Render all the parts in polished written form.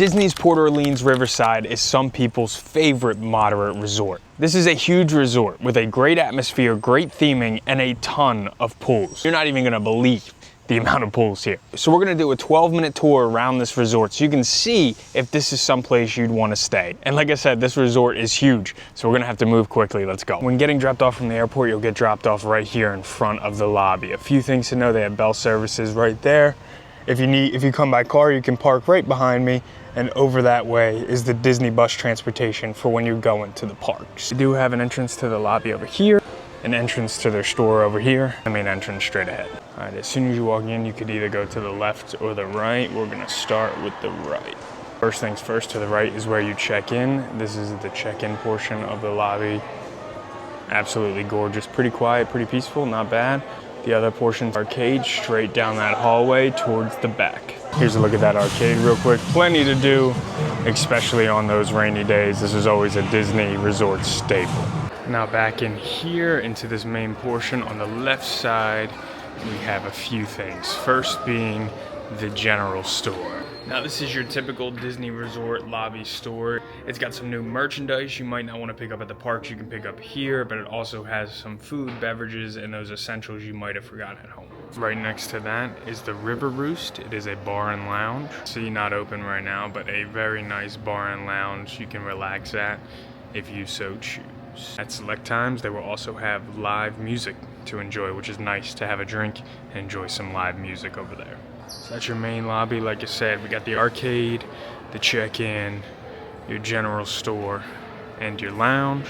Disney's Port Orleans Riverside is some people's favorite moderate resort. This is a huge resort with a great atmosphere, great theming, and a ton of pools. You're not even gonna believe the amount of pools here. So we're gonna do a 12-minute tour around this resort so you can see if this is someplace you'd wanna stay. And like I said, this resort is huge, so we're gonna have to move quickly. Let's go. When getting dropped off from the airport, you'll get dropped off right here in front of the lobby. A few things to know: they have bell services right there. If you come by car, you can park right behind me, and over that way is the Disney bus transportation for when you're going to the parks. They do have an entrance to the lobby over here, an entrance to their store over here, the main entrance straight ahead. All right, as soon as you walk in, you could either go to the left or the right. We're gonna start with the right. First things first, to the right is where you check in. This is the check-in portion of the lobby. Absolutely gorgeous, pretty quiet, pretty peaceful, not bad. The other portion's arcade straight down that hallway towards the back. Here's a look at that arcade real quick. Plenty to do, especially on those rainy days. This is always a Disney resort staple. Now back in here into this main portion on the left side, we have a few things. First being the general store. Now this is your typical Disney resort lobby store. It's got some new merchandise you might not want to pick up at the parks. You can pick up here, but it also has some food, beverages, and those essentials you might have forgotten at home. Right next to that is the River Roost. It is a bar and lounge. See, not open right now, but a very nice bar and lounge you can relax at if you so choose. At select times, they will also have live music to enjoy, which is nice to have a drink and enjoy some live music over there. So that's your main lobby. Like I said, we got the arcade, the check-in, your general store, and your lounge.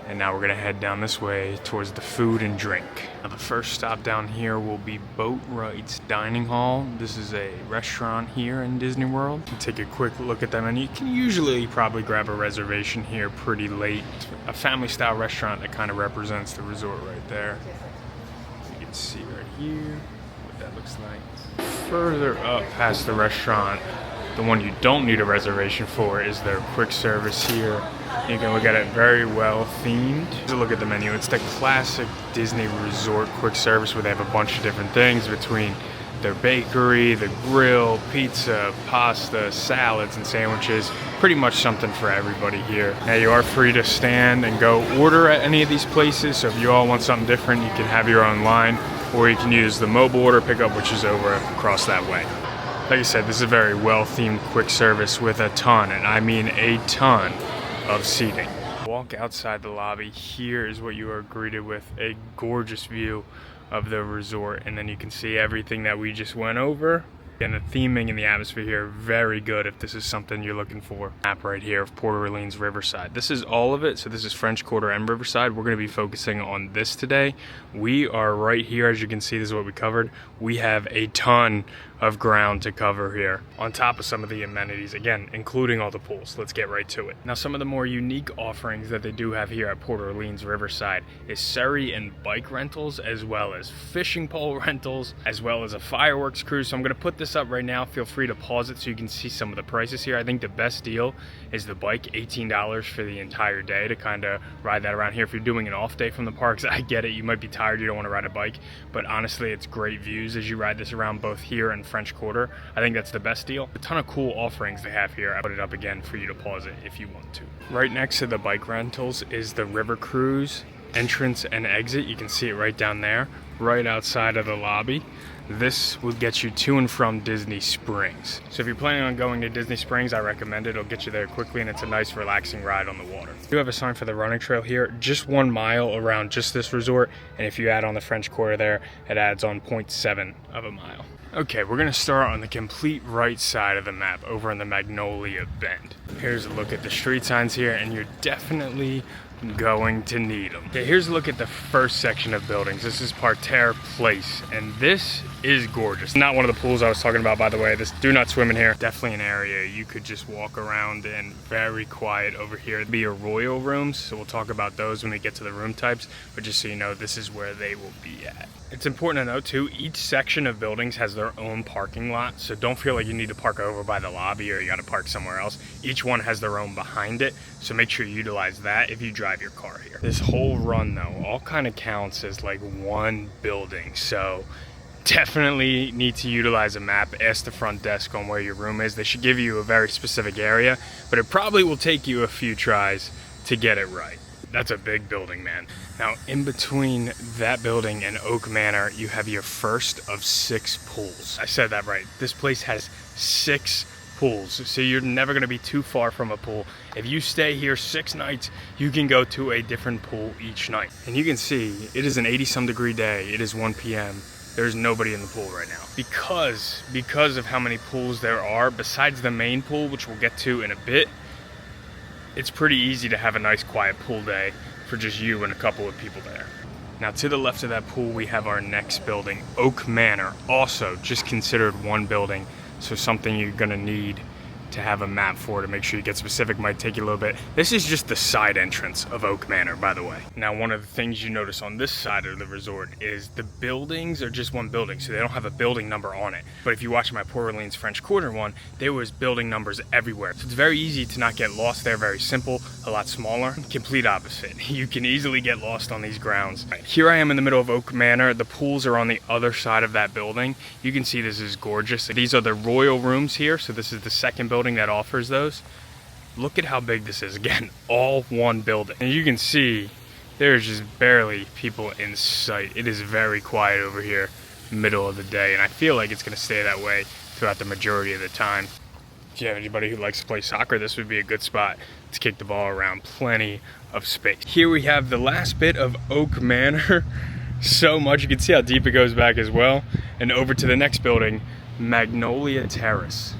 And now we're gonna head down this way towards the food and drink. Now the first stop down here will be Boat Wright's Dining Hall. This is a restaurant here in Disney World. Take a quick look at that menu. You can usually probably grab a reservation here pretty late. A family style restaurant that kind of represents the resort right there. You can see right here what that looks like. Further up past the restaurant, the one you don't need a reservation for is their quick service here. You can look at it, very well themed. Just look at the menu. It's the classic Disney resort quick service where they have a bunch of different things between their bakery, the grill, pizza, pasta, salads, and sandwiches. Pretty much something for everybody here. Now you are free to stand and go order at any of these places. So if you all want something different, you can have your own line, or you can use the mobile order pickup, which is over across that way. Like I said, this is a very well-themed quick service with a ton, and I mean a ton, of seating. Walk outside the lobby. Here is what you are greeted with: a gorgeous view of the resort, and then you can see everything that we just went over. And the theming and the atmosphere here are very good if this is something you're looking for. Map right here of Port Orleans Riverside. This is all of it. So this is French Quarter and Riverside. We're going to be focusing on this today. We are right here. As you can see, this is what we covered. We have a ton of ground to cover here, on top of some of the amenities, again, including all the pools. Let's get right to it. Now, some of the more unique offerings that they do have here at Port Orleans Riverside is Surrey and bike rentals, as well as fishing pole rentals, as well as a fireworks cruise. So I'm going to put this up right now. Feel free to pause it so you can see some of the prices here. I think the best deal is the bike, $18 for the entire day to kind of ride that around here. If you're doing an off day from the parks, I get it. You might be tired, you don't want to ride a bike, but honestly, it's great views as you ride this around both here and French Quarter. I think that's the best deal. A ton of cool offerings they have here. I put it up again for you to pause it if you want to. Right next to the bike rentals is the River Cruise entrance and exit. You can see it right down there, right outside of the lobby. This will get you to and from Disney Springs. So if you're planning on going to Disney Springs, I recommend it. It'll get you there quickly, and it's a nice relaxing ride on the water. We do have a sign for the running trail here, just 1 mile around just this resort, and if you add on the French Quarter there, it adds on 0.7 of a mile. Okay, we're gonna start on the complete right side of the map, over in the Magnolia Bend. Here's a look at the street signs here, and you're definitely going to need them. Okay, here's a look at the first section of buildings. This is Parterre Place, and this is gorgeous. Not one of the pools I was talking about, by the way. This do not swim in here. Definitely an area you could just walk around in. Very quiet over here. There'll be your royal rooms, so we'll talk about those when we get to the room types, but just so you know, this is where they will be at. It's important to note too, each section of buildings has their own parking lot, so don't feel like you need to park over by the lobby or you gotta park somewhere else. Each one has their own behind it, so make sure you utilize that if you drive your car here. This whole run though, all kind of counts as like one building, so Definitely need to utilize a map. Ask the front desk on where your room is. They should give you a very specific area, but it probably will take you a few tries to get it right. That's a big building, man. Now, in between that building and Oak Manor, you have your first of 6 pools. I said that right. This place has 6 pools, so you're never gonna be too far from a pool. If you stay here 6 nights, you can go to a different pool each night. And you can see, it is an 80-some degree day. It is 1 p.m. There's nobody in the pool right now. Because of how many pools there are, besides the main pool, which we'll get to in a bit, it's pretty easy to have a nice quiet pool day for just you and a couple of people there. Now to the left of that pool, we have our next building, Oak Manor. Also just considered one building, so something you're gonna need to have a map for to make sure you get specific. Might take you a little bit. This is just the side entrance of Oak Manor, by the way. Now, one of the things you notice on this side of the resort is the buildings are just one building, so they don't have a building number on it. But if you watch my Port Orleans French Quarter one, there was building numbers everywhere. So it's very easy to not get lost there, very simple, a lot smaller. Complete opposite. You can easily get lost on these grounds. Right, here I am in the middle of Oak Manor. The pools are on the other side of that building. You can see this is gorgeous. These are the royal rooms here, so this is the second building that offers those. Look at how big this is. Again, all one building. And you can see there's just barely people in sight. It is very quiet over here, middle of the day, and I feel like it's going to stay that way throughout the majority of the time. If you have anybody who likes to play soccer, this would be a good spot to kick the ball around. Plenty of space. Here we have the last bit of Oak Manor. So much. You can see how deep it goes back as well. And over to the next building, Magnolia Terrace.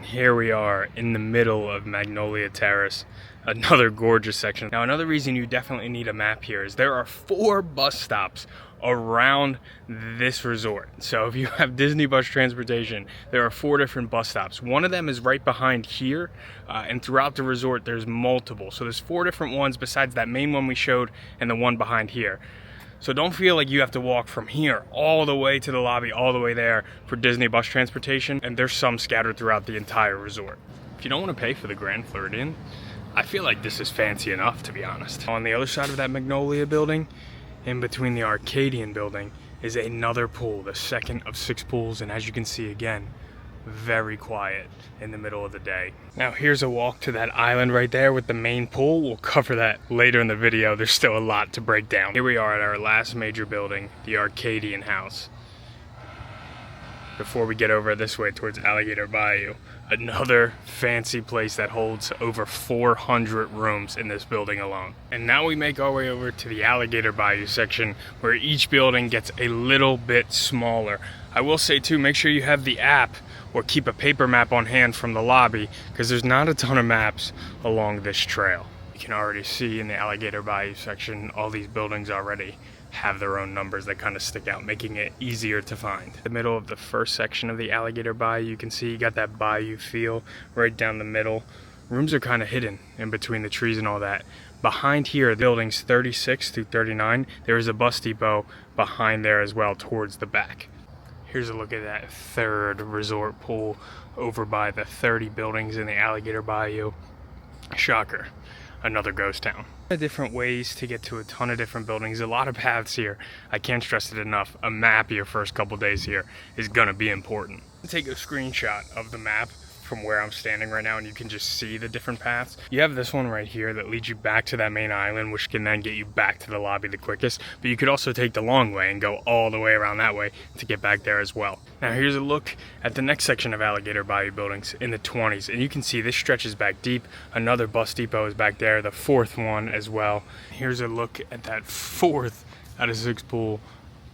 Here we are in the middle of Magnolia Terrace, another gorgeous section. Now, another reason you definitely need a map here is there are 4 bus stops around this resort. So if you have Disney bus transportation, there are 4 different bus stops. One of them is right behind here, and throughout the resort there's multiple. So there's 4 different ones besides that main one we showed and the one behind here. So don't feel like you have to walk from here all the way to the lobby, all the way there for Disney bus transportation, and there's some scattered throughout the entire resort. If you don't want to pay for the Grand Floridian, I feel like this is fancy enough, to be honest. On the other side of that Magnolia building, in between the Arcadian building, is another pool, the second of 6 pools, and as you can see again, very quiet in the middle of the day. Now here's a walk to that island right there with the main pool. We'll cover that later in the video. There's still a lot to break down. Here we are at our last major building, the Arcadian house. Before we get over this way towards Alligator Bayou, another fancy place that holds over 400 rooms in this building alone. And now we make our way over to the Alligator Bayou section, where each building gets a little bit smaller. I will say too, make sure you have the app or keep a paper map on hand from the lobby, because there's not a ton of maps along this trail. You can already see in the Alligator Bayou section, all these buildings already have their own numbers that kind of stick out, making it easier to find. The middle of the first section of the Alligator Bayou, you can see you got that bayou feel right down the middle. Rooms are kind of hidden in between the trees and all that. Behind here, buildings 36 through 39, there is a bus depot behind there as well towards the back. Here's a look at that third resort pool over by the 30 buildings in the Alligator Bayou. Shocker, another ghost town. Different ways to get to a ton of different buildings, a lot of paths here. I can't stress it enough. A map your first couple days here is gonna be important. Take a screenshot of the map from where I'm standing right now, and you can just see the different paths. You have this one right here that leads you back to that main island, which can then get you back to the lobby the quickest, but you could also take the long way and go all the way around that way to get back there as well. Now here's a look at the next section of Alligator Bayou buildings in the 20s, and you can see this stretches back deep. Another bus depot is back there, the 4th one as well. Here's a look at that 4th out of 6 pool,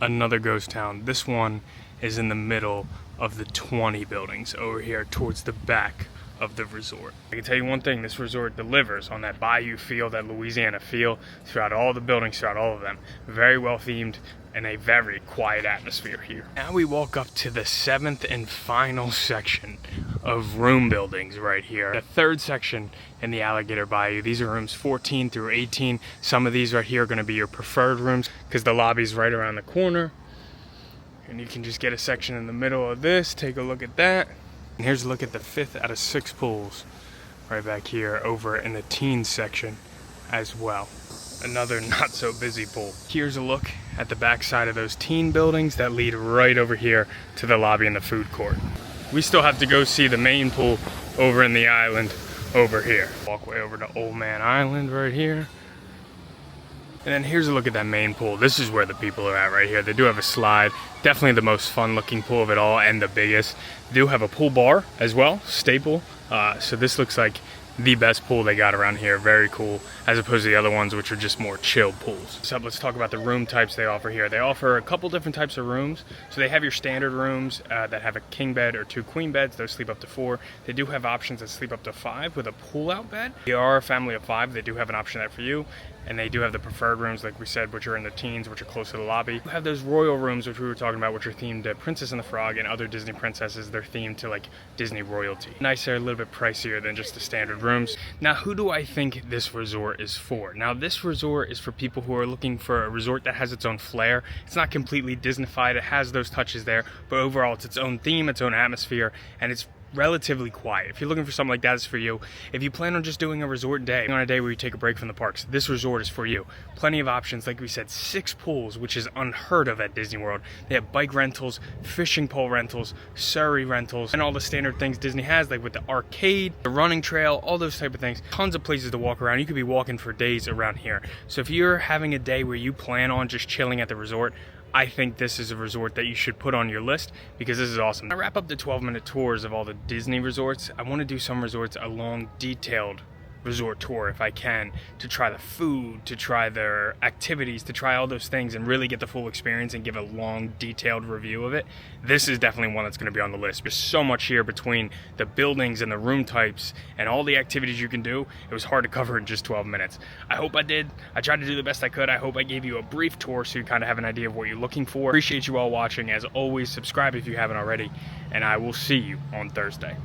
another ghost town. This one is in the middle of the 20 buildings over here towards the back of the resort. I can tell you one thing, this resort delivers on that bayou feel, that Louisiana feel throughout all the buildings, throughout all of them. Very well themed and a very quiet atmosphere here. Now we walk up to the 7th and final section of room buildings right here. The 3rd section in the Alligator Bayou. These are rooms 14 through 18. Some of these right here are gonna be your preferred rooms because the lobby's right around the corner. And you can just get a section in the middle of this, take a look at that. And here's a look at the 5th out of 6 pools right back here over in the teens section as well. another not so busy pool. Here's a look at the back side of those teen buildings that lead right over here to the lobby and the food court. We still have to go see the main pool over in the island over here. Walkway over to Old Man Island right here. And then here's a look at that main pool. This is where the people are at right here. They do have a slide. Definitely the most fun looking pool of it all and the biggest. They do have a pool bar as well, staple. So this looks like the best pool they got around here. Very cool, as opposed to the other ones which are just more chill pools. So let's talk about the room types they offer here. They offer a couple different types of rooms. So they have your standard rooms that have a king bed or 2 queen beds. Those sleep up to 4. They do have options that sleep up to 5 with a pull out bed. If you are a family of 5, they do have an option there for you. And they do have the preferred rooms, like we said, which are in the teens, which are close to the lobby. You have those royal rooms, which we were talking about, which are themed to Princess and the Frog and other Disney princesses. They're themed to like Disney royalty. Nicer, a little bit pricier than just the standard rooms. Now, who do I think this resort is for? Now, this resort is for people who are looking for a resort that has its own flair. It's not completely Disneyfied. It has those touches there, but overall, it's its own theme, its own atmosphere, and it's relatively quiet. If you're looking for something like that, it's for you. If you plan on just doing a resort day, on a day where you take a break from the parks, this resort is for you. Plenty of options. Like we said, 6 pools, which is unheard of at Disney World. They have bike rentals, fishing pole rentals, Surrey rentals, and all the standard things Disney has, like with the arcade, the running trail, all those type of things. Tons of places to walk around. You could be walking for days around here. So if you're having a day where you plan on just chilling at the resort, I think this is a resort that you should put on your list because this is awesome. I wrap up the 12-minute tours of all the Disney resorts. I want to do some resorts a long, detailed resort tour if I can, to try the food, to try their activities, to try all those things and really get the full experience and give a long, detailed review of it. This is definitely one that's going to be on the list. There's so much here between the buildings and the room types and all the activities you can do. It was hard to cover in just 12 minutes. I hope I did. I tried to do the best I could. I hope I gave you a brief tour so you kind of have an idea of what you're looking for. Appreciate you all watching. As always, subscribe if you haven't already, and I will see you on Thursday.